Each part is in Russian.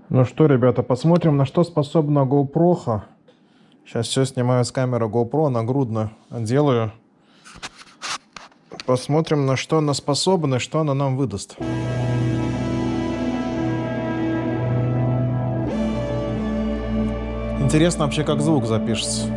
Ну что, ребята, посмотрим, на что способна GoPro. Сейчас все снимаю с камеры GoPro, нагрудно делаю. Посмотрим, на что она способна и что она нам выдаст. Интересно вообще, как звук запишется.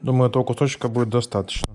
Думаю, этого кусочка будет достаточно.